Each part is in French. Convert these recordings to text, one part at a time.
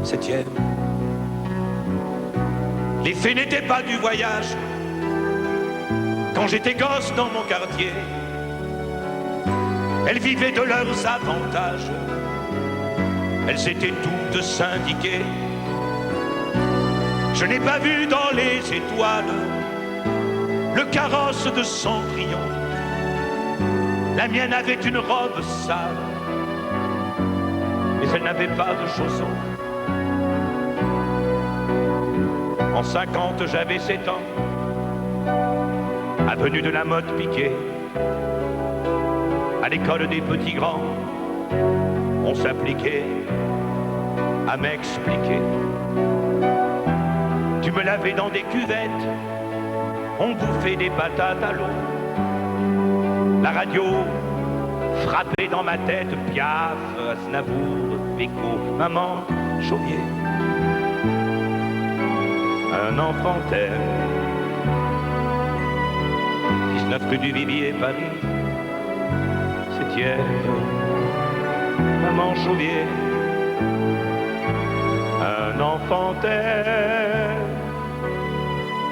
7e. Les faits n'étaient pas du voyage. Quand j'étais gosse dans mon quartier, elles vivaient de leurs avantages. Elles étaient toutes syndiquées. Je n'ai pas vu dans les étoiles le carrosse de Cendrillon. La mienne avait une robe sale, mais elle n'avait pas de chaussons. En 50, j'avais 7 ans, avenue de la Motte Piquet. À l'école des petits grands, on s'appliquait à m'expliquer. Tu me lavais dans des cuvettes, on bouffait des patates à l'eau. La radio frappait dans ma tête, Piaf, Aznavour, Beko, maman, Chauvier. Un enfant t'aime. 19 rue du Vivier, Paris. 7e, maman Chauvier. Un enfant t'aime.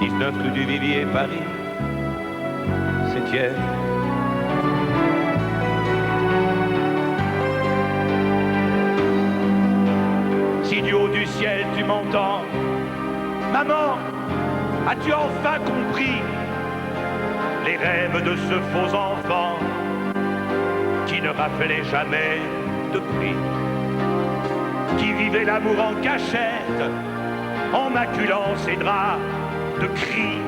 19 rue du Vivier, Paris. 7e. Si du haut du ciel tu m'entends, maman, as-tu enfin compris les rêves de ce faux enfant qui ne rappelait jamais de prix, qui vivait l'amour en cachette, en maculant ses draps de cris,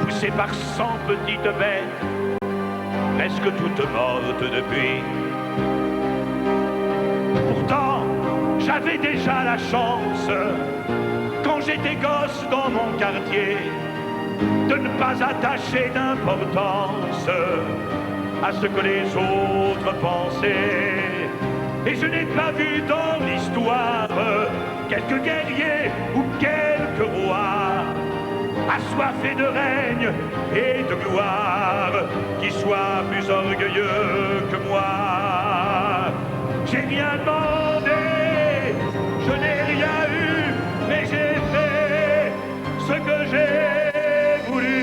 poussé par 100 petites bêtes, presque toutes mortes depuis. Pourtant, j'avais déjà la chance, quand j'étais gosse dans mon quartier, de ne pas attacher d'importance à ce que les autres pensaient. Et je n'ai pas vu dans l'histoire quelques guerriers ou quelques rois assoiffés de règne et de gloire qui soient plus orgueilleux que moi. J'ai rien demandé, je n'ai rien eu, mais j'ai fait ce que j'ai voulu.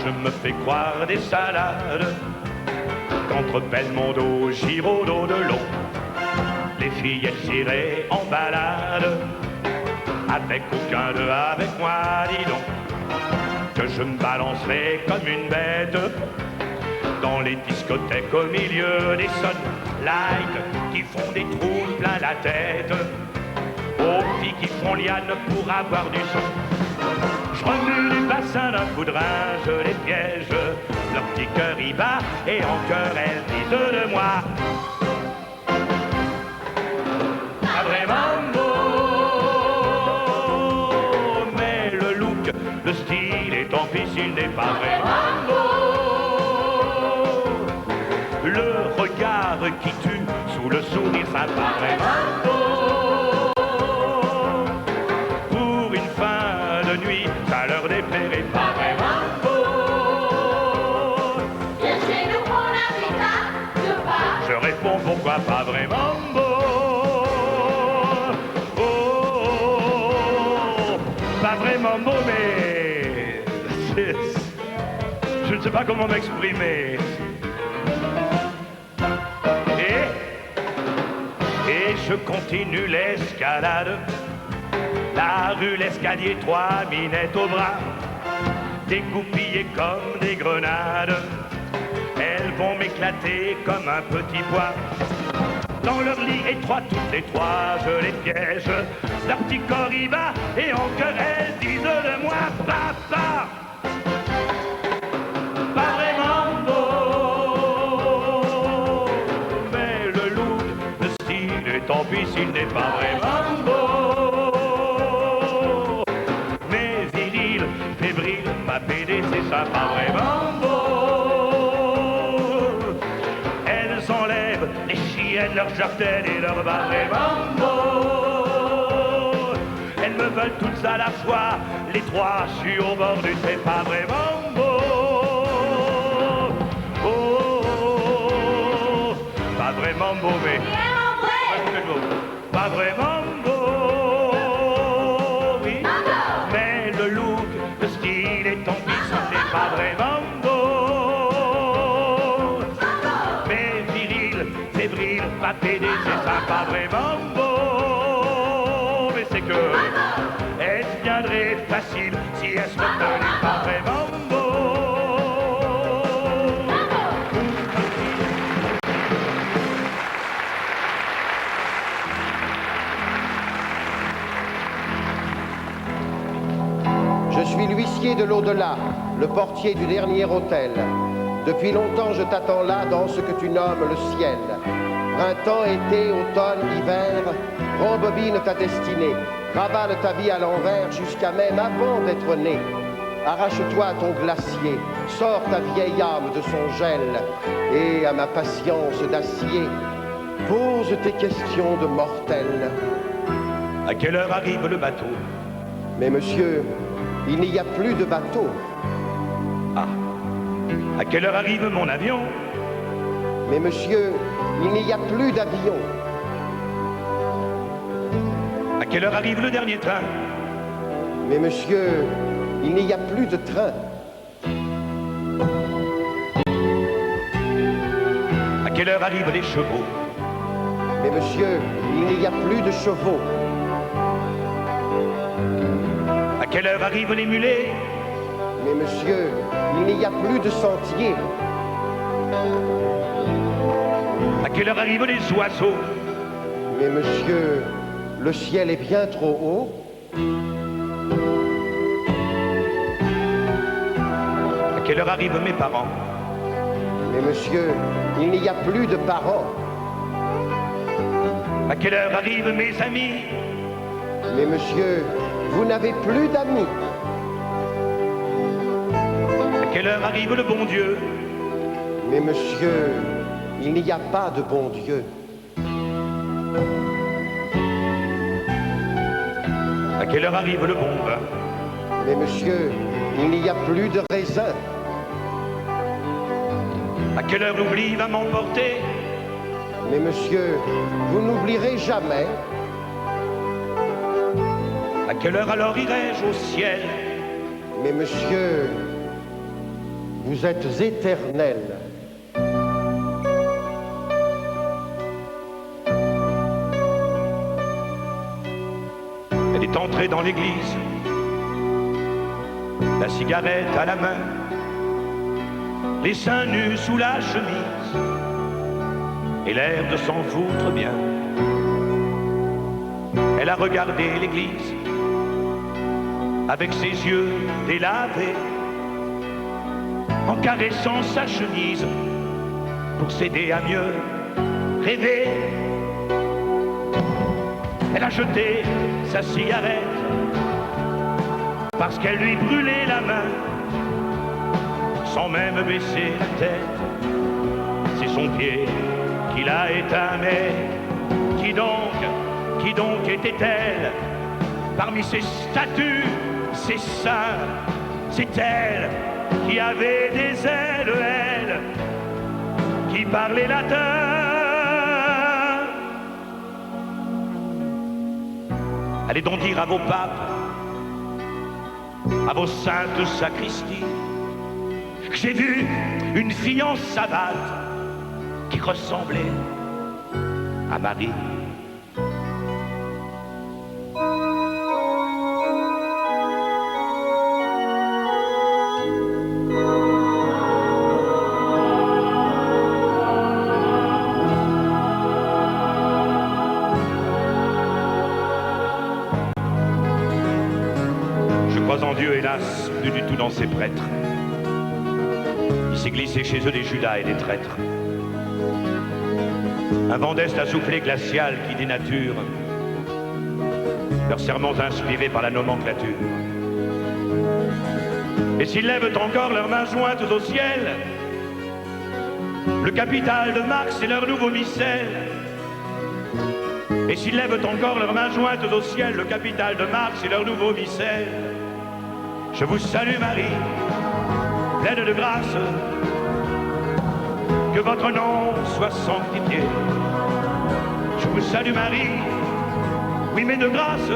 Je me fais croire des salades qu'entre Belmondo, Giraudot, Delon, les filles elles iraient en balade avec aucun d'eux avec moi, dis donc, que je me balancerai comme une bête dans les discothèques au milieu des sunlights qui font des trous plein la tête, aux filles qui font liane pour avoir du son. Je remue les bassins d'un coup de rein, je les piège, leur petit cœur y bat, et en cœur elles disent de moi. Pas vraiment beau, mais le look, le style, et tant pis s'il n'est pas vraiment beau. Le regard qui tue, sous le sourire sympa, vraiment beau. Ça leur déplairait pas vraiment beau. De chez nous on n'habite pas de pas. Je réponds pourquoi pas vraiment beau. sais pas comment m'exprimer. Et je continue l'escalade. La rue, l'escalier, 3 minettes au bras, dégoupillées comme des grenades. Elles vont m'éclater comme un petit pois. Dans leur lit étroit, toutes les trois, je les piège. Leur petit corps y va, et en chœur elles disent de moi, papa. Pas vraiment beau, mais le look, le style, et tant pis s'il n'est pas vraiment beau. Mais viril, fébrile, pas pédé, c'est ça, pas vraiment beau. Elles enlèvent les chiennes, leurs jartelles et leurs bas vraiment beau. Elles me veulent toutes à la fois, les trois, je suis au bord du c'est pas vraiment beau. Pas vraiment beau, mais pas vraiment beau, oui. Mais le look, le style et tant pis, ce n'est pas vraiment beau. Mais viril, fébrile, pas pédé, c'est ça, pas vraiment beau. Mais c'est que elle viendrait facile si elle se retenait pas vraiment beau. Je suis l'huissier de l'au-delà, le portier du dernier hôtel. Depuis longtemps, je t'attends là dans ce que tu nommes le ciel. Printemps, été, automne, hiver, rembobine ta destinée, ravale ta vie à l'envers jusqu'à même avant d'être né. Arrache-toi à ton glacier, sors ta vieille âme de son gel et à ma patience d'acier, pose tes questions de mortel. À quelle heure arrive le bateau? Mais monsieur, il n'y a plus de bateau. Ah, à quelle heure arrive mon avion? Mais monsieur, il n'y a plus d'avion. À quelle heure arrive le dernier train? Mais monsieur, il n'y a plus de train. À quelle heure arrivent les chevaux? Mais monsieur, il n'y a plus de chevaux. À quelle heure arrivent les mulets? Mais monsieur, il n'y a plus de sentiers. À quelle heure arrivent les oiseaux? Mais monsieur, le ciel est bien trop haut. À quelle heure arrivent mes parents? Mais monsieur, il n'y a plus de parents. À quelle heure arrivent mes amis? Mais monsieur, vous n'avez plus d'amis. À quelle heure arrive le bon Dieu? Mais monsieur, il n'y a pas de bon Dieu. À quelle heure arrive le bon vin? Mais monsieur, il n'y a plus de raisin. À quelle heure l'oubli va m'emporter? Mais monsieur, vous n'oublierez jamais. À quelle heure alors irai-je au ciel? Mais monsieur, vous êtes éternel. Elle est entrée dans l'église, la cigarette à la main, les seins nus sous la chemise, et l'air de s'en foutre bien. Elle a regardé l'église avec ses yeux délavés, en caressant sa chemise pour s'aider à mieux rêver. Elle a jeté sa cigarette parce qu'elle lui brûlait la main, sans même baisser la tête. C'est son pied qui l'a éteint, mais qui donc était-elle? Parmi ces statues, ces saints, c'est elle qui avait des ailes, elle, qui parlait latin. Allez donc dire à vos papes, à vos saintes sacristies, que j'ai vu une fille en savate qui ressemblait à Marie. Je crois en Dieu, hélas, plus du tout dans ses prêtres. Il s'est glissé chez eux des Judas et des traîtres. Un vent d'Est a soufflé glacial qui dénature leurs serments inspirés par la nomenclature. Et s'ils lèvent encore leurs mains jointes au ciel, le capital de Marx est leur nouveau missel. Et s'ils lèvent encore leurs mains jointes au ciel, le capital de Marx est leur nouveau missel. Je vous salue Marie, pleine de grâce, que votre nom soit sanctifié. Je vous salue Marie, oui mais de grâce,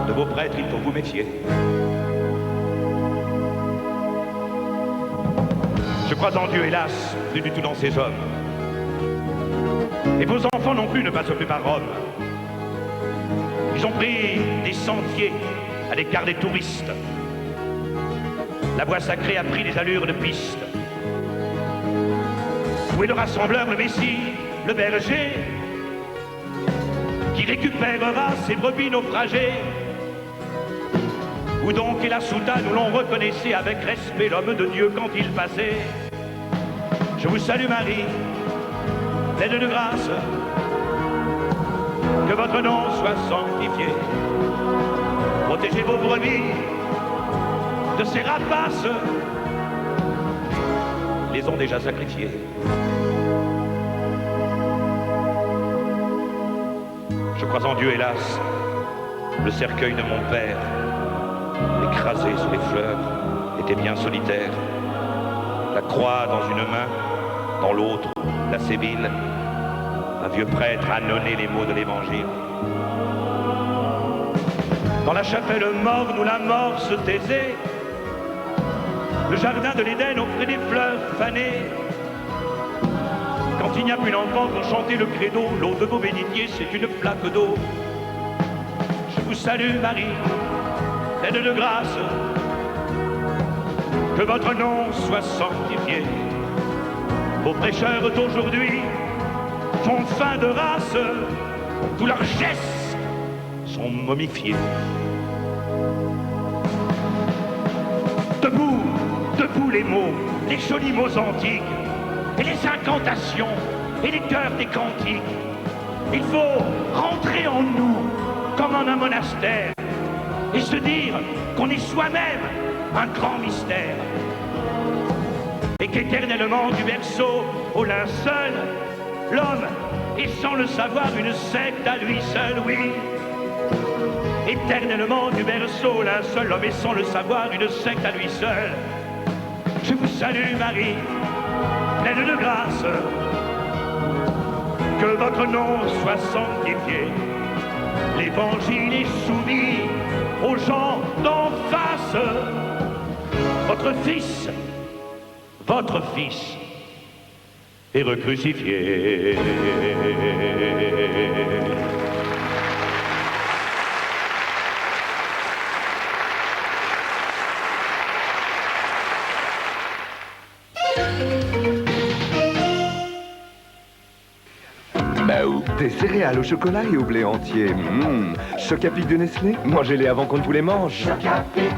de vos prêtres il faut vous méfier. Je crois en Dieu, hélas, plus du tout dans ces hommes. Et vos enfants non plus ne passent plus par Rome. Ils ont pris des sentiers à l'écart des touristes. La voie sacrée a pris des allures de piste. Où est le rassembleur, le Messie, le berger, qui récupérera ses brebis naufragées? Où donc est la soutane où l'on reconnaissait avec respect l'homme de Dieu quand il passait? Je vous salue Marie, pleine de grâce, que votre nom soit sanctifié. Protégez vos brebis de ces rapaces, les ont déjà sacrifiés. Je crois en Dieu, hélas, le cercueil de mon père, écrasé sous les fleurs, était bien solitaire. La croix dans une main, dans l'autre, la sébile. Un vieux prêtre annonnait les mots de l'évangile. Dans la chapelle morne où la mort se taisait, le jardin de l'Éden offrait des fleurs fanées. Quand il n'y a plus d'enfants pour chanter le credo, l'eau de vos bénitiers, c'est une flaque d'eau. Je vous salue Marie, pleine de grâce, que votre nom soit sanctifié. Vos prêcheurs d'aujourd'hui font fin de race, tous leurs gestes sont momifiés. Debout, debout les mots, les jolis mots antiques, et les incantations, et les chœurs des cantiques. Il faut rentrer en nous, comme en un monastère, et se dire qu'on est soi-même un grand mystère. Et qu'éternellement du berceau au linceul, l'homme est sans le savoir une secte à lui seul, oui. Éternellement du berceau au linceul, l'homme est sans le savoir une secte à lui seul. Je vous salue Marie, pleine de grâce, que votre nom soit sanctifié. L'évangile est soumis aux gens d'en face. Votre fils est recrucifié. Mao, des céréales au chocolat et au blé entier. Choc à pic de Nestlé. Mangez-les avant qu'on ne vous les mange. Choc à pic.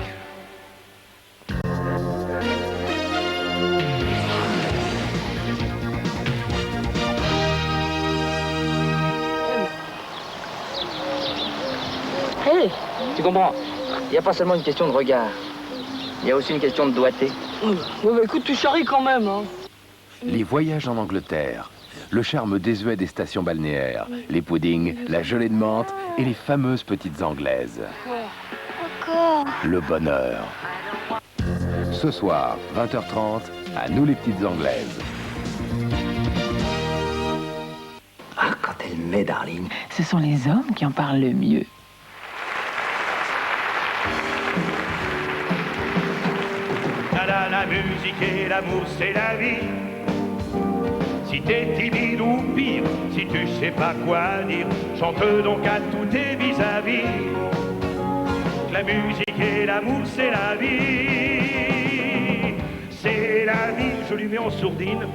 Hey, tu comprends? Il n'y a pas seulement une question de regard. Il y a aussi une question de doigté. Ouais, bah écoute, tu charries quand même, hein. Les voyages en Angleterre, le charme désuet des stations balnéaires, les puddings, la gelée de menthe et les fameuses petites anglaises. Encore. Le bonheur. Ce soir, 20h30, à nous les petites anglaises. Ah, quand elle met, darling. Ce sont les hommes qui en parlent le mieux. musique et l'amour, c'est la vie. Si t'es timide ou pire, si tu sais pas quoi dire, chante donc à tous tes vis-à-vis. La musique et l'amour, c'est la vie. C'est la vie. Je lui mets en sourdine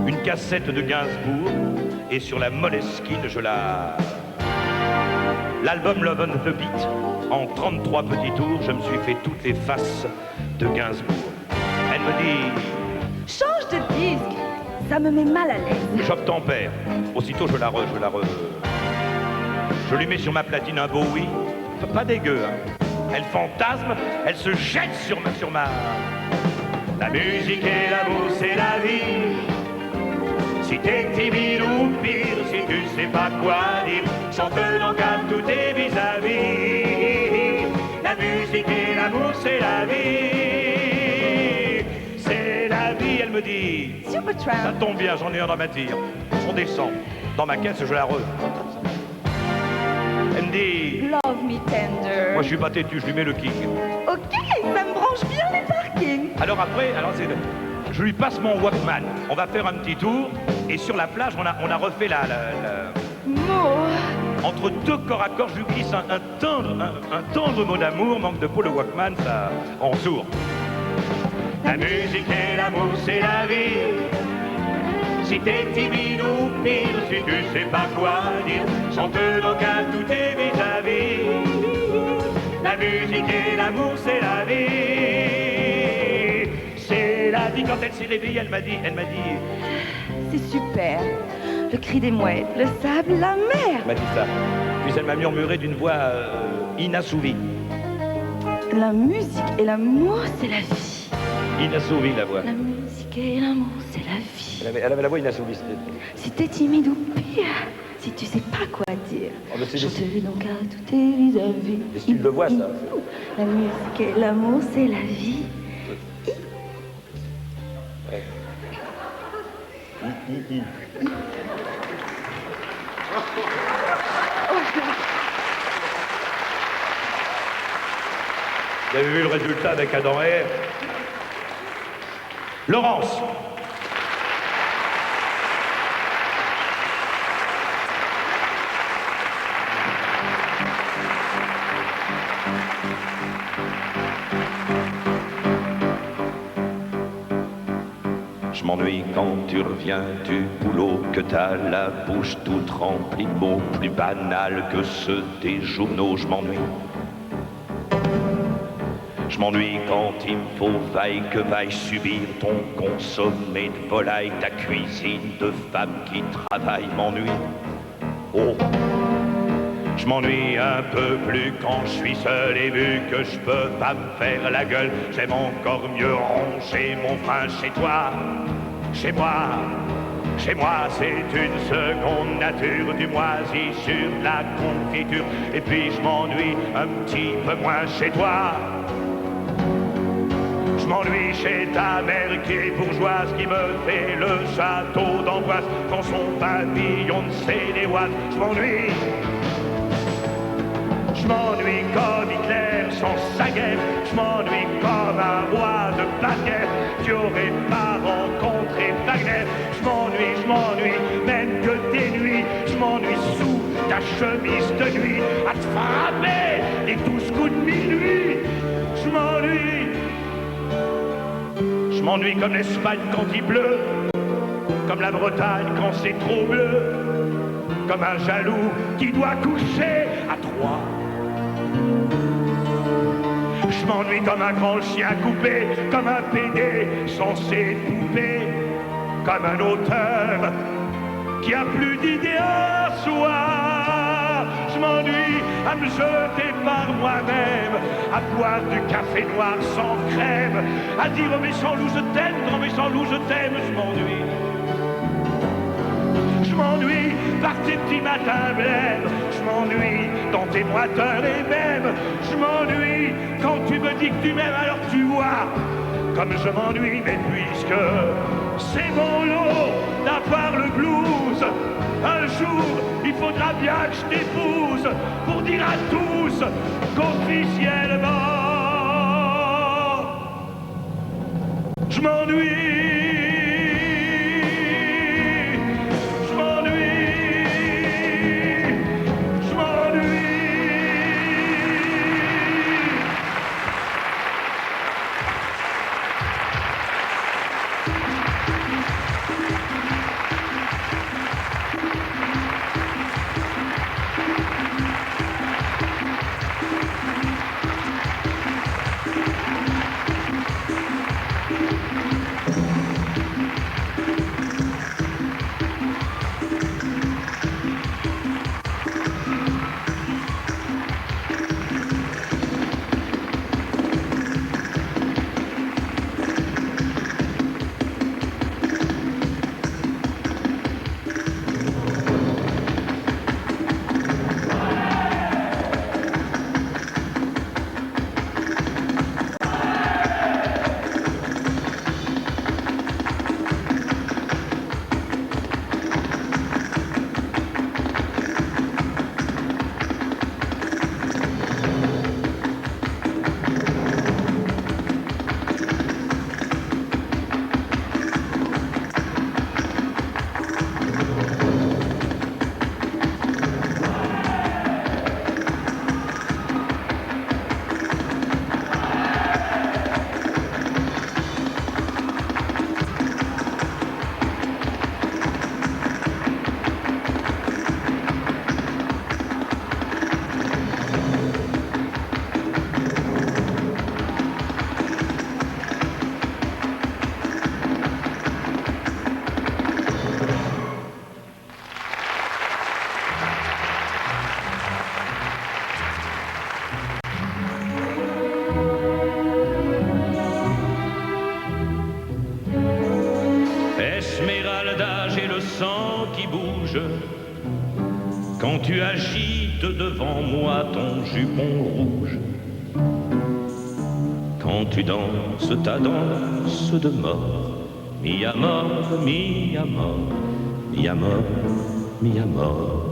une cassette de Gainsbourg et sur la Moleskine, je la... L'album Love on the Beat, en 33 petits tours, je me suis fait toutes les faces de Gainsbourg. Elle me dit... Change de disque, ça me met mal à l'aise. J'obtempère. Aussitôt, je la re... Je lui mets sur ma platine un Bowie, pas dégueu, hein. Elle fantasme, elle se jette sur ma... La musique et l'amour, c'est la vie. Si t'es timide ou pire, si tu sais pas quoi dire, chante donc à tous tes vis-à-vis. La musique et l'amour, c'est la vie. C'est la vie, elle me dit. Supertramp. Ça tombe bien, j'en ai un dans ma tire. On descend. Dans ma caisse, je la re. Elle me dit... Love me tender. Moi, je suis pas têtu, je lui mets le king. Ok, ça me branche bien les parkings. Alors après, je lui passe mon Walkman. On va faire un petit tour. Et sur la plage, on a refait la... Mot. Entre deux corps à corps, je lui glisse un tendre mot d'amour. Manque de peau, le Walkman, ça en sourd. La musique et l'amour, c'est la vie. Si t'es timide ou pire, si tu sais pas quoi dire, chante donc à tous tes vis-à-vis. La musique et l'amour, c'est la vie. C'est la vie. Quand elle s'est réveillée, elle m'a dit... C'est super. Le cri des mouettes, le sable, la mer. Elle m'a dit ça. Puis elle m'a murmuré d'une voix inassouvie. La musique et l'amour, c'est la vie. Inassouvie, la voix. La musique et l'amour, c'est la vie. Elle avait la voix inassouvie. Si t'es timide ou pire, si tu sais pas quoi dire, chante donc à tous tes vis-à-vis. Est-ce que tu le vois, ça? La musique et l'amour, c'est la vie. Ouais. Vous avez vu le résultat avec Adam et Ève? Laurence. Je m'ennuie quand tu reviens du boulot, que t'as la bouche toute remplie de mots plus banals que ceux des journaux. Je m'ennuie. Je m'ennuie quand il me faut vaille que vaille subir ton consommé de volaille, ta cuisine de femme qui travaille. M'ennuie. Oh. Je m'ennuie un peu plus quand je suis seul et vu que je peux pas me faire la gueule, j'aime encore mieux ronger mon frein chez toi. Chez moi, c'est une seconde nature, du moisi sur la confiture. Et puis je m'ennuie un petit peu moins chez toi. Je m'ennuie chez ta mère qui est bourgeoise, qui me fait le château d'Amboise quand son pavillon de Sénéoise. Je m'ennuie. Je m'ennuie comme Hitler sans sa guerre. Je m'ennuie comme un roi de Bavière qui aurait pas rencontré Wagner. Je m'ennuie, même que tes nuits. Je m'ennuie sous ta chemise de nuit à te frapper les 12 coups de minuit. Je m'ennuie comme l'Espagne quand il pleut, comme la Bretagne quand c'est trop bleu, comme un jaloux qui doit coucher à 3. Je m'ennuie comme un grand chien coupé, comme un pédé sans ses poupées, comme un auteur qui a plus d'idées à soi. Je m'ennuie à me jeter par moi-même, à boire du café noir sans crème, à dire au méchant loup je t'aime, grand méchant loup je t'aime. Je m'ennuie par tes petits matins blêmes. Je m'ennuie dans tes moiteurs et même. Je m'ennuie quand tu me dis que tu m'aimes, alors tu vois comme je m'ennuie. Mais puisque c'est mon lot d'avoir le blues, un jour il faudra bien que je t'épouse pour dire à tous qu'officiellement Je m'ennuie, je m'ennuie, je m'ennuie. Esmeralda, j'ai le sang qui bouge quand tu agites devant moi ton jupon rouge. Quand tu danses ta danse de mort, mi amor, mi amor, mi amor, mi amor.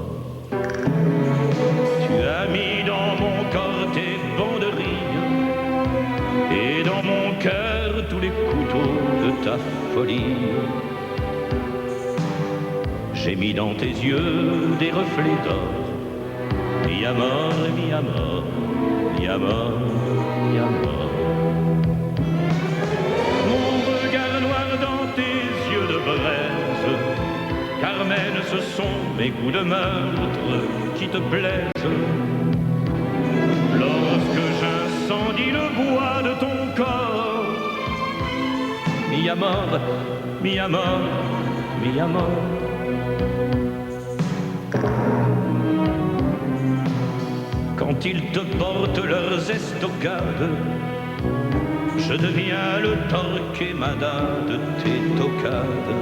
Tu as mis dans mon corps tes banderilles et dans mon cœur tous les couteaux de ta folie. J'ai mis dans tes yeux des reflets d'or, mi amor, mi amor, mi amor, mi amor. Mon regard noir dans tes yeux de braise, Carmen, ce sont mes coups de meurtre qui te plaisent. Lorsque j'incendie le bois de ton corps, mi amor, mi amor, mi amor. Quand ils te portent leurs estocades, je deviens le Torquemada de tes tocades.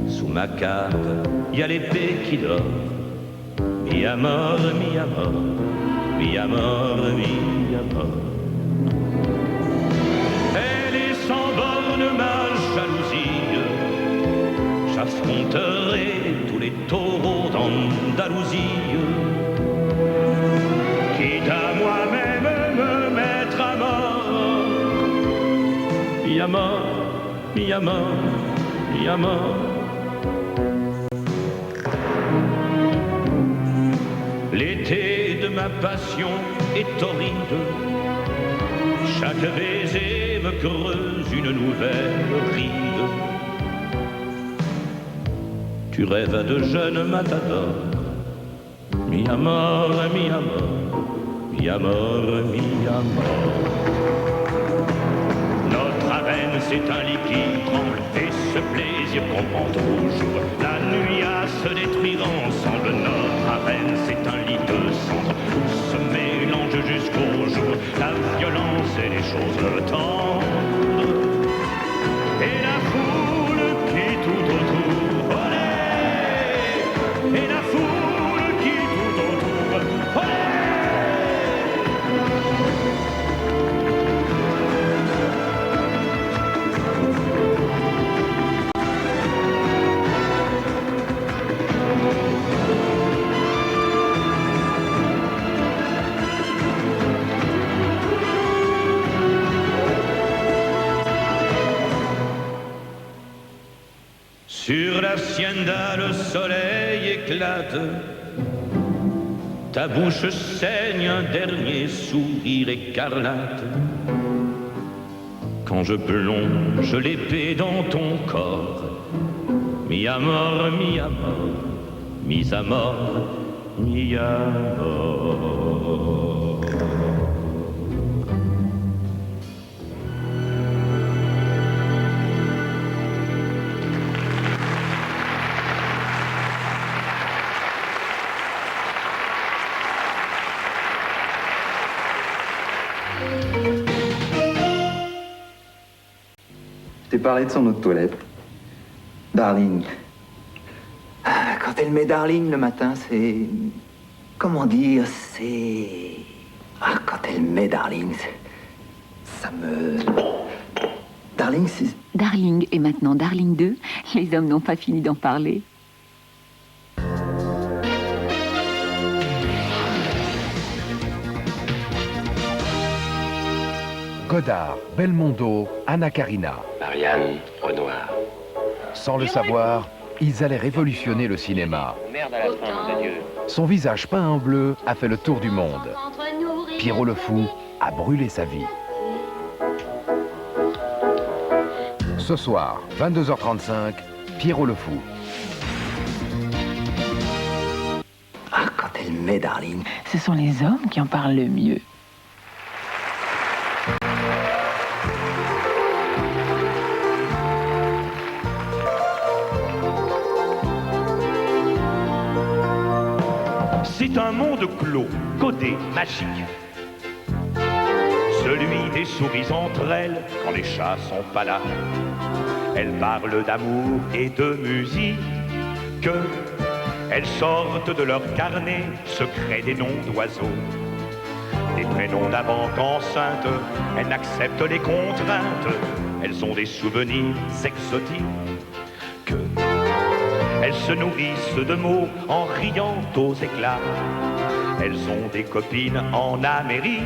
Sous ma cape, y a l'épée qui dort, mi amor, mi amor, mi amor, mi amor. Elle est sans borne ma jalousie, j'affronterai tous les taureaux d'Andalousie. Quitte à moi-même me mettre à mort, mi amor, mi amor, mi amor. L'été de ma passion est torride, chaque baiser me creuse une nouvelle ride. Tu rêves de jeunes matadors, mi amor, mi amor, mi amor, mi amor. Notre haleine, c'est un lit qui tremble, et ce plaisir qu'on prend toujours la nuit à se détruire ensemble. Notre haleine, c'est un lit de cendre où se mélange jusqu'au jour la violence et les choses tendres. Et la foule qui tout autour, olé, et la foule qui tout autour, olé. Sur l'hacienda, le soleil éclate. Ta bouche saigne un dernier sourire écarlate. Quand je plonge l'épée dans ton corps, mi à mort, mi à mort, mis à mort, mi à mort. Je t'ai parlé de son eau de toilette. Darling. Ah, quand elle met Darling le matin, c'est... Comment dire, c'est... Ah, quand elle met Darling, ça me... Darling, c'est... Darling et maintenant Darling 2, les hommes n'ont pas fini d'en parler. Godard, Belmondo, Anna Karina. Marianne Renoir. Sans le savoir, ils allaient révolutionner le cinéma. Merde à la fin, mon adieu. Son visage peint en bleu a fait le tour du monde. Pierrot le Fou a brûlé sa vie. Ce soir, 22h35, Pierrot le Fou. Ah, quand elle met Darling. Ce sont les hommes qui en parlent le mieux. C'est un monde clos, codé, magique. Celui des souris entre elles quand les chats sont pas là. Elles parlent d'amour et de musique. Elles sortent de leur carnet secret des noms d'oiseaux. Des prénoms d'avant enceinte, elles n'acceptent les contraintes. Elles ont des souvenirs exotiques. Elles se nourrissent de mots en riant aux éclats. Elles ont des copines en Amérique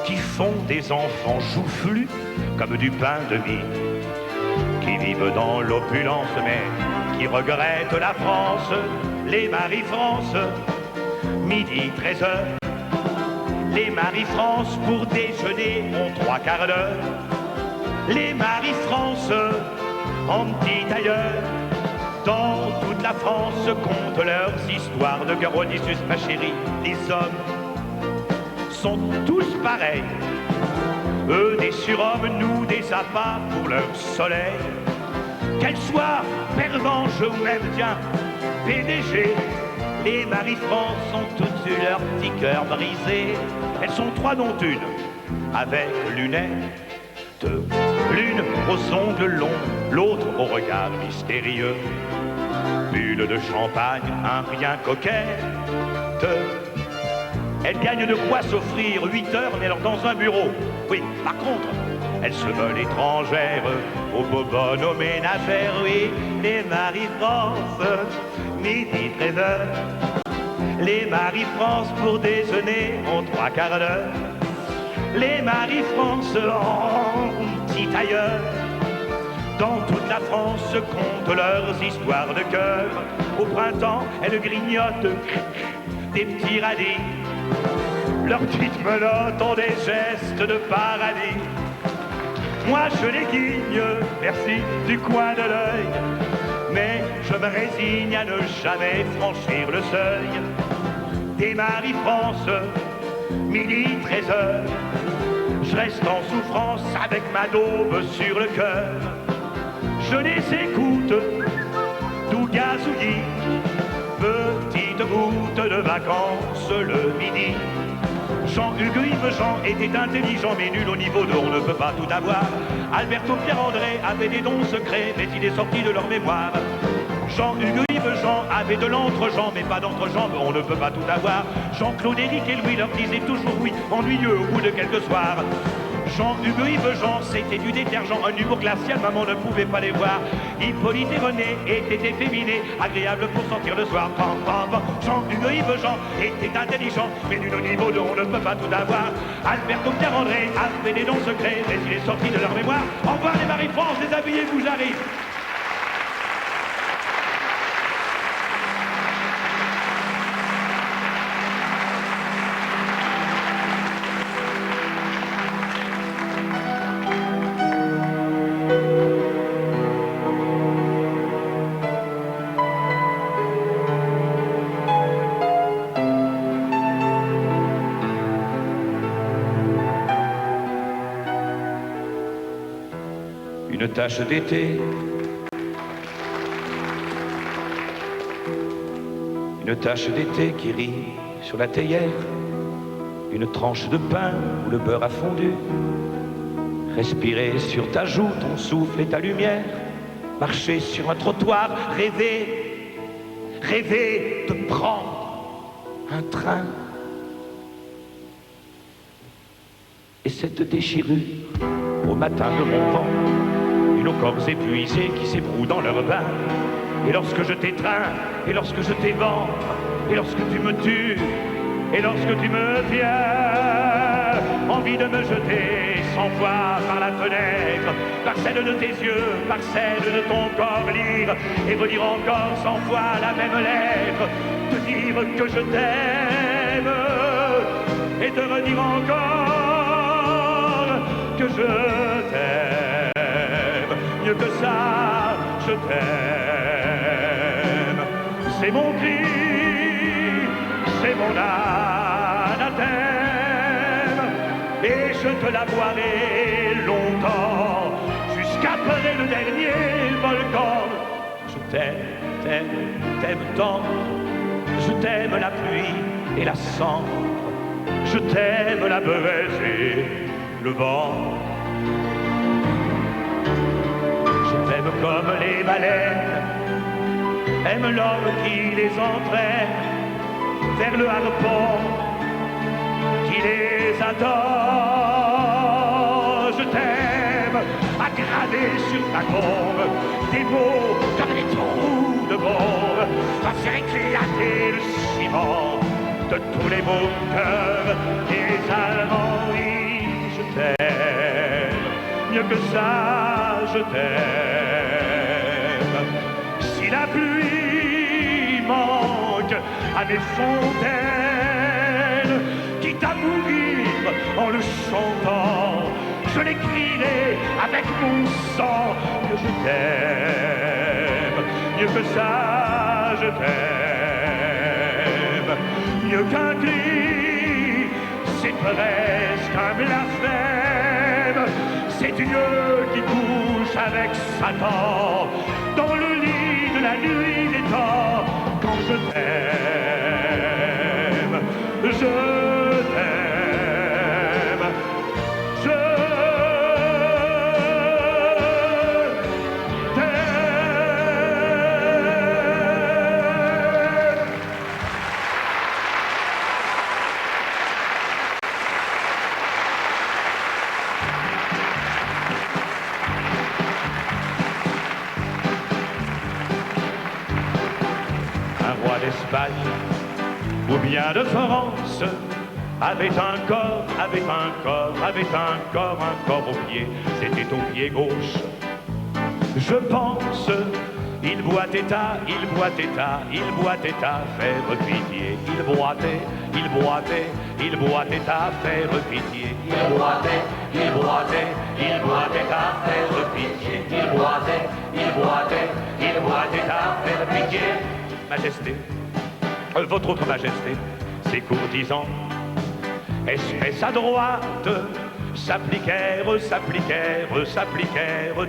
qui font des enfants joufflus comme du pain de mie, qui vivent dans l'opulence mais qui regrettent la France. Les Marie-France, midi 13h. Les Marie-France pour déjeuner ont 3 quarts d'heure. Les Marie-France en petit tailleur. Dans toute la France comptent leurs histoires de guerre. Odysseus, ma chérie, les hommes sont tous pareils. Eux des surhommes, nous des appâts pour leur soleil. Qu'elles soient pervenches ou même, tiens, PDG, les Marie-France ont toutes eu leur petit cœur brisé. Elles sont 3 dont une avec lunettes. L'une aux ongles longs, l'autre au regard mystérieux. Bulle de champagne, un rien coquette. Elle gagne de quoi s'offrir 8 heures, mais alors dans un bureau. Oui, par contre, elle se veulent étrangères, aux bobonnes, aux ménagères. Oui, les Marie-France, midi 13h. Les Marie-France pour déjeuner ont 3 quarts d'heure. Les Marie-France en petit tailleur. Dans toute la France comptent leurs histoires de cœur. Au printemps, elles grignotent des petits radis. Leurs petites menottes ont des gestes de paradis. Moi je les guigne, merci, du coin de l'œil. Mais je me résigne à ne jamais franchir le seuil. Des Marie-France, midi 13h. Je reste en souffrance avec ma daube sur le cœur. Je les écoute, tout gazouillis. Petite route de vacances le midi. Jean-Hugues Jean était intelligent mais nul au niveau de on ne peut pas tout avoir. Alberto Pierre-André avait des dons secrets mais il est sorti de leur mémoire. Jean-Hugues Jean avait de l'entre-gens mais pas d'entre-jambes, on ne peut pas tout avoir. Jean-Claude, Éric et Louis leur disaient toujours oui, ennuyeux au bout de quelques soirs. Jean-Hugues Jean, c'était du détergent, un humour glacial, maman ne pouvait pas les voir. Hippolyte et René étaient efféminés, agréables pour sortir le soir. Jean-Hugues Jean était intelligent, mais nul au niveau de on ne peut pas tout avoir. Alberto Pierre-André avait des dons secrets, mais il est sorti de leur mémoire. Au revoir les Marie-France, déshabillez-vous, j'arrive. tache d'été, une tache d'été qui rit sur la théière, une tranche de pain où le beurre a fondu, respirer sur ta joue ton souffle et ta lumière, marcher sur un trottoir, rêver, rêver de prendre un train. Et cette déchirure au matin de mon vent, et nos corps épuisés qui s'ébrouent dans leur bain. Et lorsque je t'étreins, et lorsque je t'éventre, et lorsque tu me tues, et lorsque tu me viens, envie de me jeter sans voir par la fenêtre, par celle de tes yeux, par celle de ton corps lire, et redire encore 100 fois la même lettre, te dire que je t'aime, et te redire encore que je t'aime, mieux que ça, je t'aime. C'est mon cri, c'est mon anathème, et je te l'avouerai longtemps, jusqu'après le dernier volcan. Je t'aime, t'aime, t'aime tant, je t'aime la pluie et la cendre, je t'aime la braise et le vent. Je t'aime comme les baleines aiment l'homme qui les entraîne vers le harpon qui les attend. Je t'aime à graver sur ta tombe des mots comme des trous de bombe, à faire éclater le ciment de tous les beaux cœurs des Allemands. Oui, je t'aime, mieux que ça, je t'aime. Si la pluie manque à mes fontaines, quitte à mourir en le chantant, je l'écrirai avec mon sang que je t'aime, mieux que ça, je t'aime, mieux qu'un cri, c'est presque un blasphème, c'est Dieu qui couche avec Satan dans le lit de la nuit des temps. Quand je t'aime, je t'aime, je t'aime. Un roi d'Espagne ou bien de France avait un corps, un corps au pied, c'était au pied gauche. Je pense, il boitait à faire pitié. Il boitait à faire pitié. Il boitait à faire pitié. Il boitait à faire pitié. Majesté, votre autre majesté, ces courtisans, espèce à droite, s'appliquèrent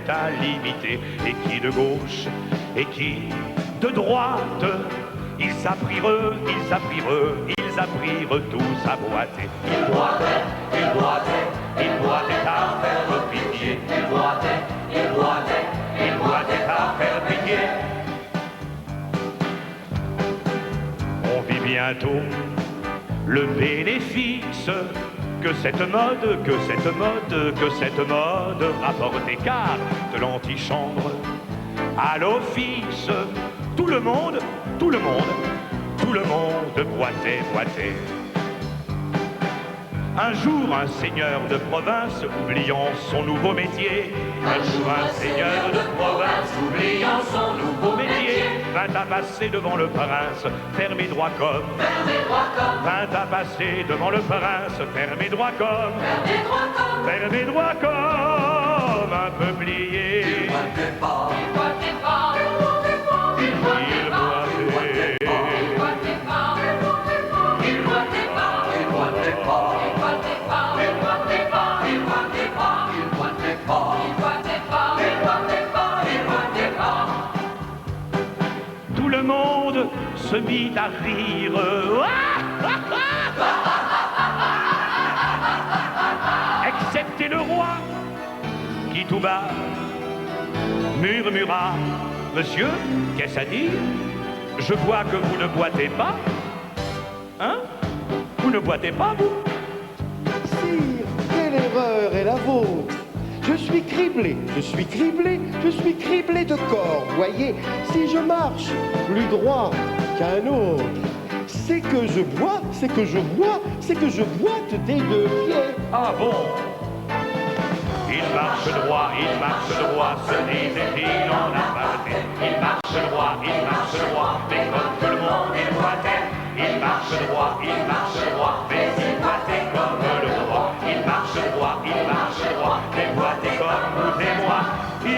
à l'imiter, et qui de gauche, et qui de droite, ils apprirent tous à boiter. Ils boitaient à faire pitié. Ils boitaient à faire pitié. On vit bientôt le bénéfice que cette mode rapportait, car de l'antichambre à l'office, tout le monde boitait. Un jour, un seigneur de province, oubliant son nouveau métier, vint à passer devant le prince, fermé droit comme, un peuplier. Il boitait pas. tout le monde se mit à rire. Excepté le roi, qui tout bas murmura: Monsieur, qu'est-ce à dire? Je vois que vous ne boitez pas. Hein? Vous ne boitez pas, vous? Sire, quelle erreur est la vôtre? Je suis criblé, je suis criblé, je suis criblé de corps. Voyez, si je marche plus droit qu'un autre, c'est que je bois, c'est que je bois, c'est que je boite des deux pieds. Ah bon? Il marche droit, ce n'est qu'il en a pas. Il marche droit, mais comme tout le monde il boitait. Il marche droit, mais il boitait comme le roi. Il marche droit, mais boitait comme vous et moi. Il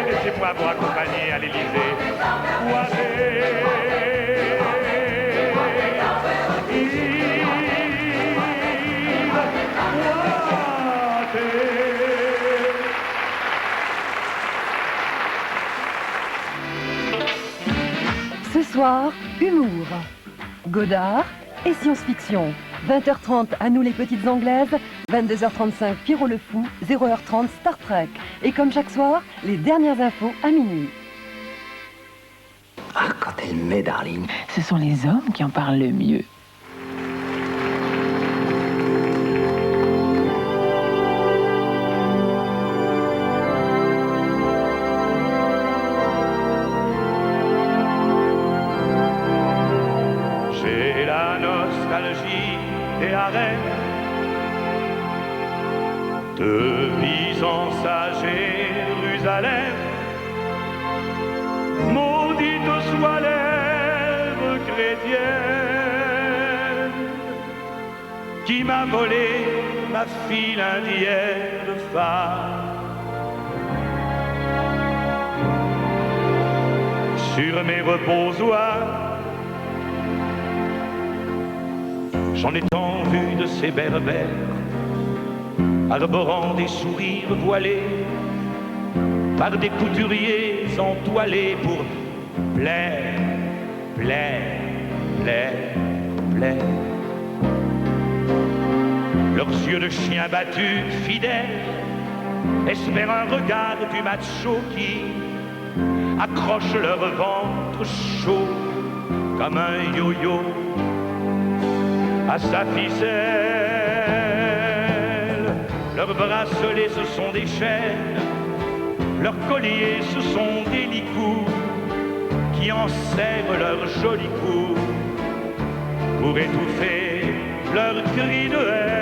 laissez-moi vous accompagner à l'Élysée. Ce soir, humour, Godard et science-fiction. 20h30, à nous les petites anglaises. 22h35, Pierrot le Fou. 0h30, Star Trek. Et comme chaque soir, les dernières infos à minuit. Ah, quand elle met, Darling. Ce sont les hommes qui en parlent le mieux. J'ai la nostalgie des harems de Byzance à Jérusalem. Maudite soit l'ère chrétienne qui m'a volé ma fille indienne femme. Sur mes reposoirs, j'en ai tant vu de ces berbères arborant des sourires voilés par des couturiers entoilés pour plaire, plaire, plaire, plaire. Leurs yeux de chiens battus, fidèles, espèrent un regard du macho qui accroche leur ventre chaud comme un yo-yo à sa ficelle. Leurs bracelets, ce sont des chaînes, leurs colliers, ce sont des licous qui enserrent leurs jolis coups pour étouffer leurs cris de haine.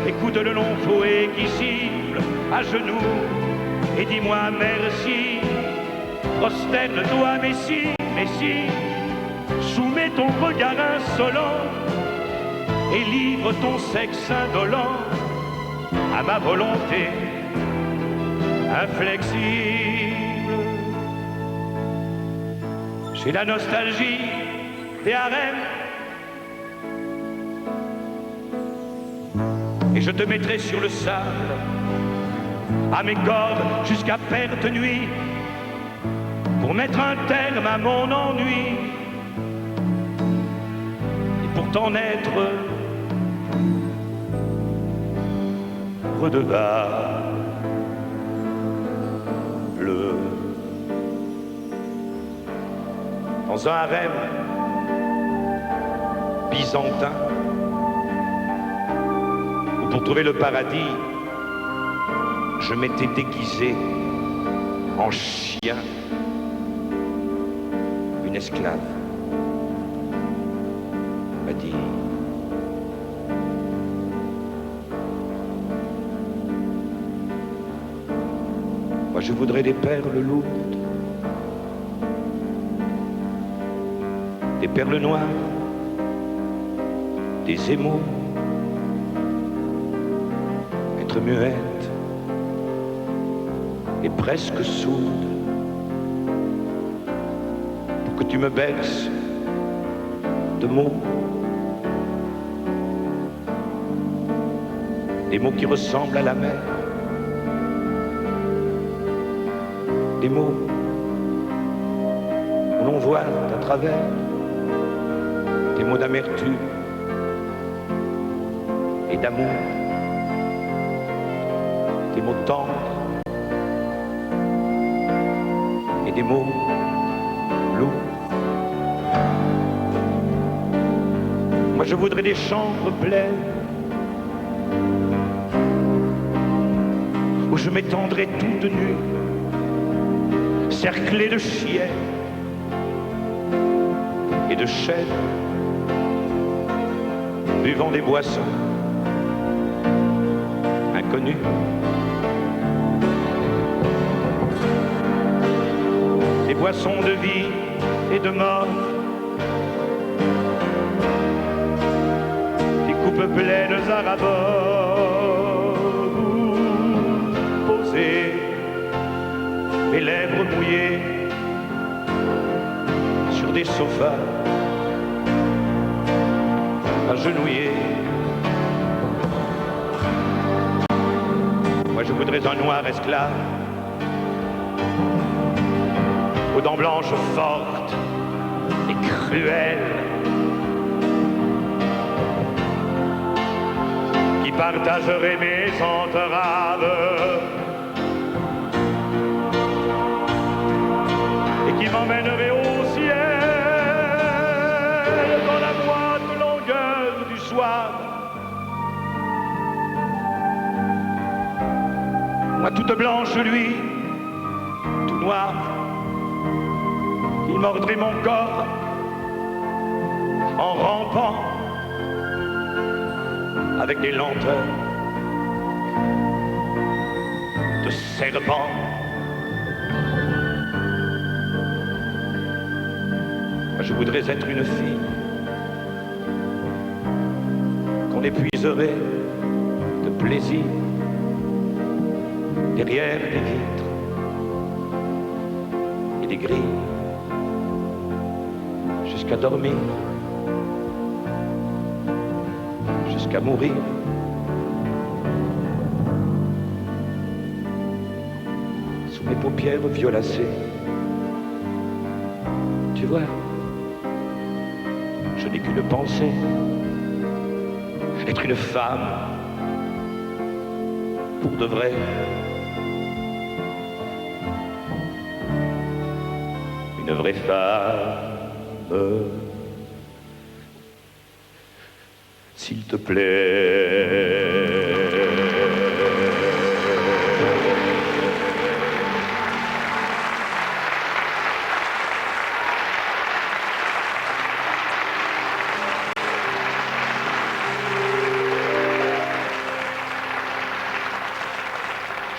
Écoute le long fouet qui siffle à genoux et dis-moi merci. Prosterne-toi, Messie, Messie. Soumets ton regard insolent et livre ton sexe indolent à ma volonté inflexible. J'ai la nostalgie des harems et je te mettrai sur le sable à mes cordes jusqu'à perte nuit pour mettre un terme à mon ennui et pour t'en être redevable. Dans un harem byzantin où pour trouver le paradis je m'étais déguisé en chien. Une esclave m'a dit: moi je voudrais des perles lourdes, des perles noires, des émaux. être muette et presque sourde pour que tu me berces de mots, des mots qui ressemblent à la mer, des mots où l'on voit à travers, des mots d'amertume et d'amour, des mots tendres et des mots lourds. Moi je voudrais des chambres pleines où je m'étendrai toute nue, cerclée de chiennes et de chênes, buvant des boissons inconnues. Des boissons de vie et de mort, des coupes pleines à rabord, posées, mes lèvres mouillées sur des sofas, agenouillés. Moi je voudrais un noir esclave, aux dents blanches fortes et cruelles, qui partagerait mes entraves et qui m'emmènerait au ciel dans la moite longueur du soir. Moi toute blanche, lui tout noir, il mordrait mon corps en rampant avec des lenteurs de serpent. Moi, je voudrais être une fille qu'on épuiserait de plaisir derrière des vitres et des grilles, jusqu'à dormir, jusqu'à mourir. Sous mes paupières violacées, tu vois, je n'ai qu'une pensée, être une femme pour de vrai. Une vraie femme, s'il te plaît.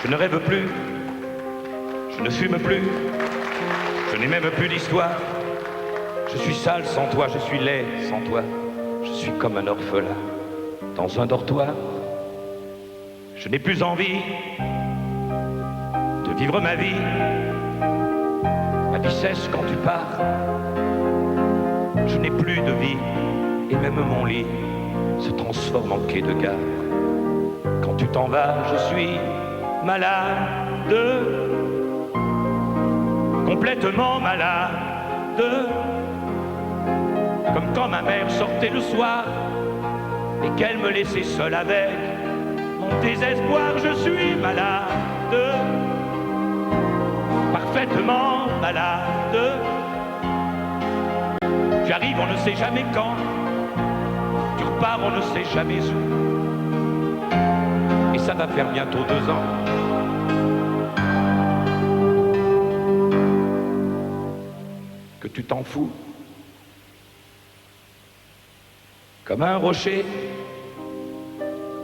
Je ne rêve plus, je ne fume plus, je n'ai même plus d'histoire. Je suis sale sans toi, je suis laid sans toi. Je suis comme un orphelin dans un dortoir. Je n'ai plus envie de vivre ma vie. Ma vie cesse quand tu pars. Je n'ai plus de vie et même mon lit se transforme en quai de gare. Quand tu t'en vas, je suis malade, complètement malade, comme quand ma mère sortait le soir et qu'elle me laissait seule avec mon désespoir. Je suis malade, parfaitement malade. Tu arrives, on ne sait jamais quand, tu repars, on ne sait jamais où, et ça va faire bientôt 2 ans que tu t'en fous. Comme un rocher,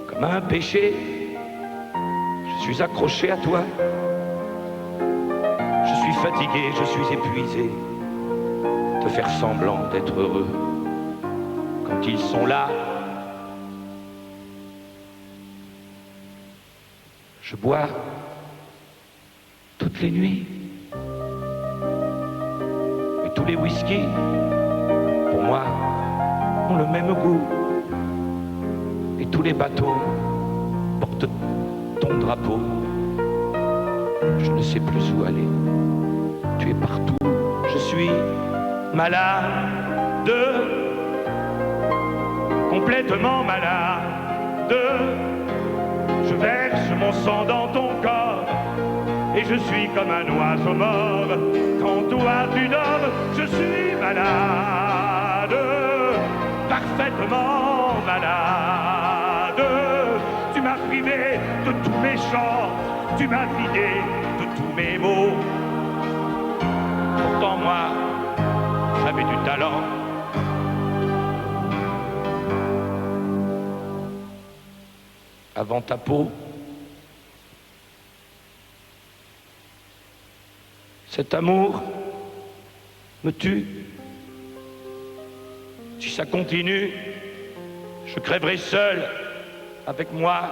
comme un péché, je suis accroché à toi. Je suis fatigué, je suis épuisé de faire semblant d'être heureux quand ils sont là. Je bois toutes les nuits. Et tous les whisky, pour moi, ont le même goût. Et tous les bateaux portent ton drapeau. Je ne sais plus où aller. Tu es partout. Je suis malade, complètement malade. Je verse mon sang dans ton corps et je suis comme un oiseau mort. Quand toi tu dors, je suis malade, parfaitement malade. Tu m'as privé de tous mes chants, tu m'as vidé de tous mes mots. Pourtant moi, j'avais du talent. Avant ta peau, cet amour me tue. Si ça continue, je crèverai seul, avec moi,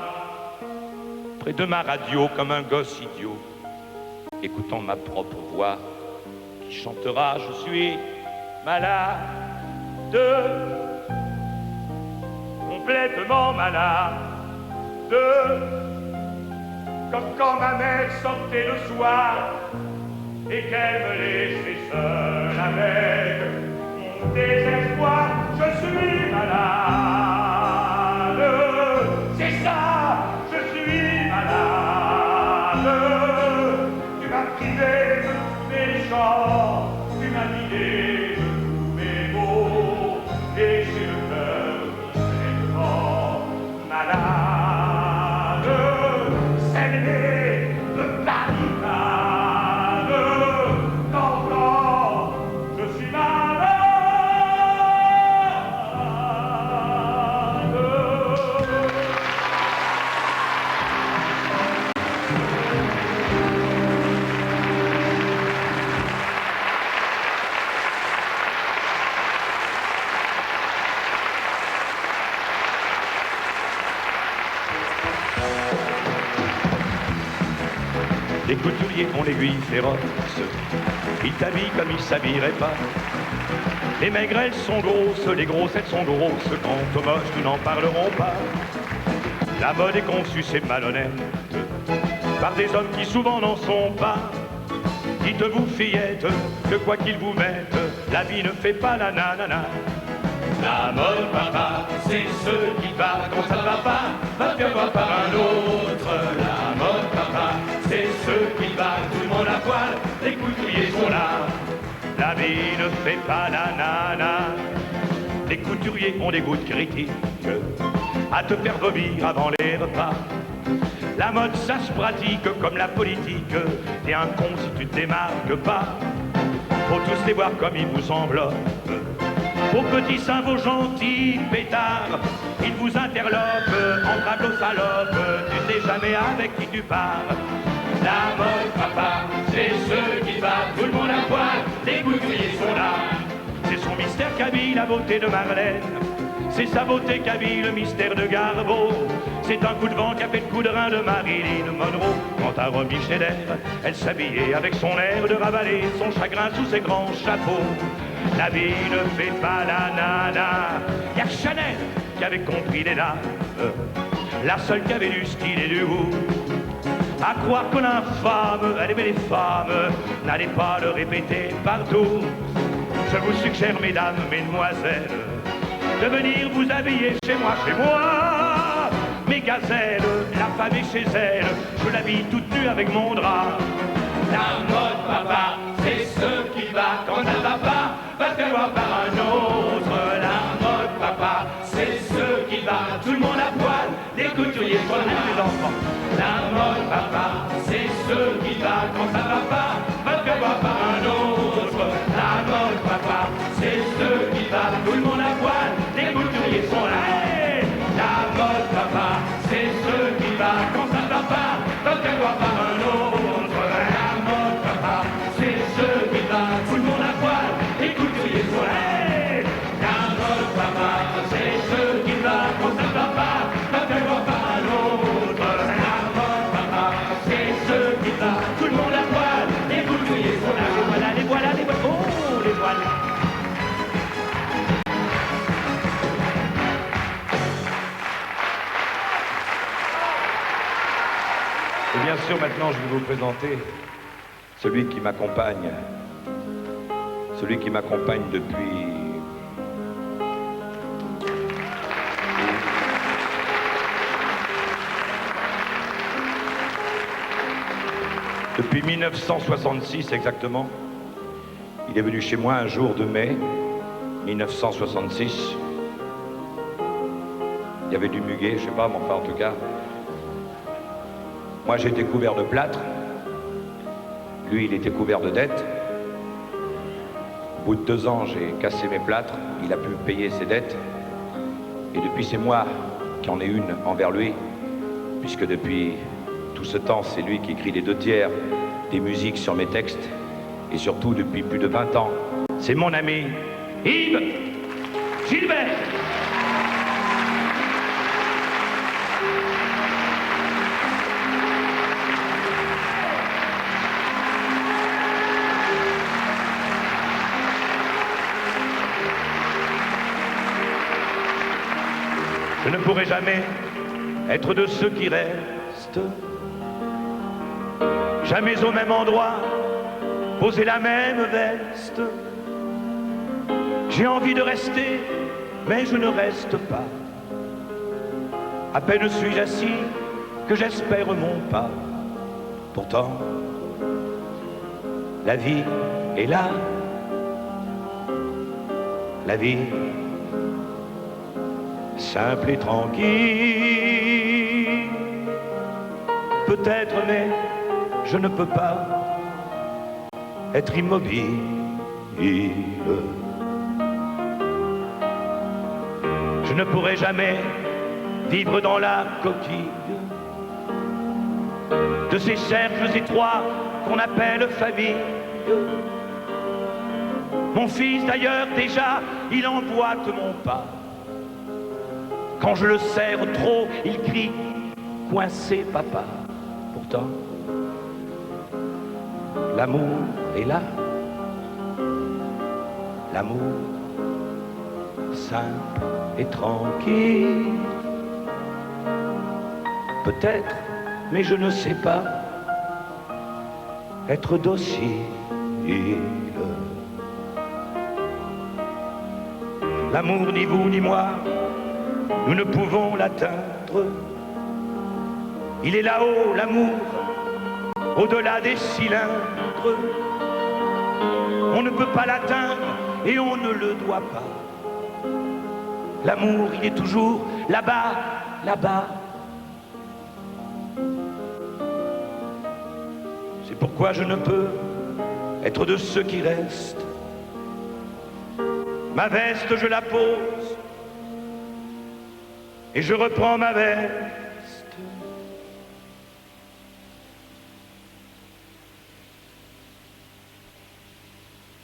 près de ma radio, comme un gosse idiot, écoutant ma propre voix, qui chantera « Je suis malade, complètement malade ». Comme quand ma mère sortait le soir et qu'elle me laissait seule avec mon désespoir. Je suis malade, c'est ça, je suis malade. Tu m'as privé de tous mes chants, tu m'as vidé de tous mes mots, et j'ai le cœur complètement malade. Les couturiers ont l'aiguille féroce, ils t'habillent comme ils s'habilleraient pas. Les maigres elles sont grosses, les grosses elles sont grosses, quant aux moches nous n'en parlerons pas. La mode est conçue, c'est malhonnête, par des hommes qui souvent n'en sont pas. Dites-vous fillettes, que quoi qu'ils vous mettent, la vie ne fait pas la nanana. La mode papa, c'est ce qui va, quand ça va pas, va faire voir par un autre. La mode papa, c'est ce qui va, tout le monde à poil, les couturiers sont là. La vie ne fait pas la nana. Les couturiers ont des goûts critiques à te faire vomir avant les repas. La mode ça se pratique comme la politique. T'es un con si tu te démarques pas. Faut tous les voir comme ils vous enveloppent. Vos petits seins, vos gentils pétards, ils vous interlopent, entre aux salopes, tu sais jamais avec qui tu pars. La mode papa, c'est ce qui va, tout le monde à poil, les couturiers sont là. C'est son mystère qu'habille la beauté de Marlène, c'est sa beauté qu'habille le mystère de Garbeau. C'est un coup de vent qui a fait le coup de rein de Marilyn Monroe. Quant à Romy Schneider, elle s'habillait avec son air de ravaler son chagrin sous ses grands chapeaux. La vie ne fait pas la nana. Y a Chanel qui avait compris les dames, la seule qui avait du style et du goût. À croire que l'infâme, elle aimait les femmes, n'allez pas le répéter partout. Je vous suggère, mesdames, mesdemoiselles, de venir vous habiller chez moi. Mes gazelles, la femme est chez elle, je l'habille toute nue avec mon drap. La mode papa, c'est ce qui va, quand elle va pas, va te voir par un autre. La mode papa, c'est ce qui va, tout le monde à poil, les couturiers sont là, les enfants. La mode papa, c'est ce qui va, quand ça va pas, va te voir par un autre. La mode papa, c'est ce qui va, tout le monde à poil, les couturiers sont là. La mode papa, c'est ce qui va, quand ça va pas, va te voir par un autre. La mode papa, c'est ce qui va, tout le monde à poil, les couturiers sont là. La mode papa, c'est ce qui va, quand ça va pas, va te voir par un autre. La mode papa, Et bien sûr, maintenant, je vais vous présenter celui qui m'accompagne depuis 1966 exactement. Il est venu chez moi un jour de mai 1966. Il y avait du muguet, je sais pas, mais enfin en tout cas. Moi j'étais couvert de plâtre. Lui il était couvert de dettes. Au bout de 2 ans j'ai cassé mes plâtres. Il a pu payer ses dettes. Et depuis c'est moi qui en ai une envers lui. Puisque depuis tout ce temps c'est lui qui écrit les 2/3 des musiques sur mes textes. Et surtout depuis plus de 20 ans. C'est mon ami Yves Gilbert. Je ne pourrai jamais être de ceux qui restent, jamais au même endroit, poser la même veste. J'ai envie de rester, mais je ne reste pas. À peine suis-je assis que j'espère mon pas. Pourtant, la vie est là. La vie simple et tranquille. Peut-être, mais je ne peux pas être immobile. Je ne pourrai jamais vivre dans la coquille de ces cercles étroits qu'on appelle famille. Mon fils d'ailleurs déjà, il emboîte mon pas. Quand je le serre trop, il crie « Coincé papa ». Pourtant, l'amour est là. L'amour simple et tranquille. Peut-être, mais je ne sais pas, être docile. L'amour, ni vous ni moi, nous ne pouvons l'atteindre. Il est là-haut, l'amour, au-delà des cylindres. On ne peut pas l'atteindre et on ne le doit pas. L'amour, il est toujours là-bas, là-bas. C'est pourquoi je ne peux être de ceux qui restent. Ma veste, je la pose et je reprends ma veste.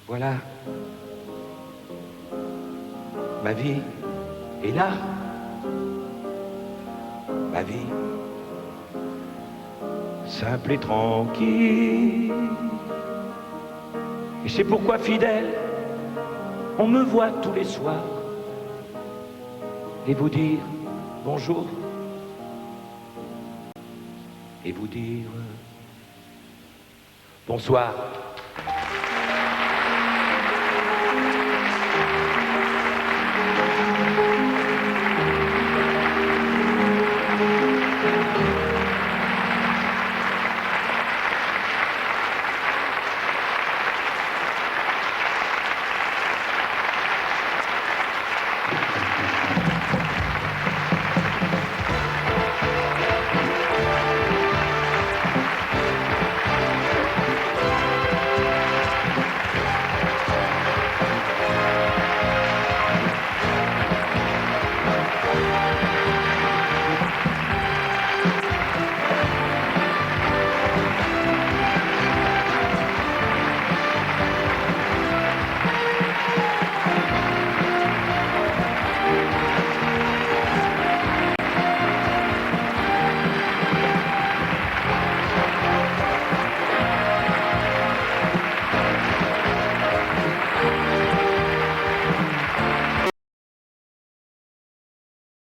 Voilà. Ma vie est là. Ma vie simple et tranquille. Et c'est pourquoi, fidèle, on me voit tous les soirs et vous dire bonjour et vous dire bonsoir.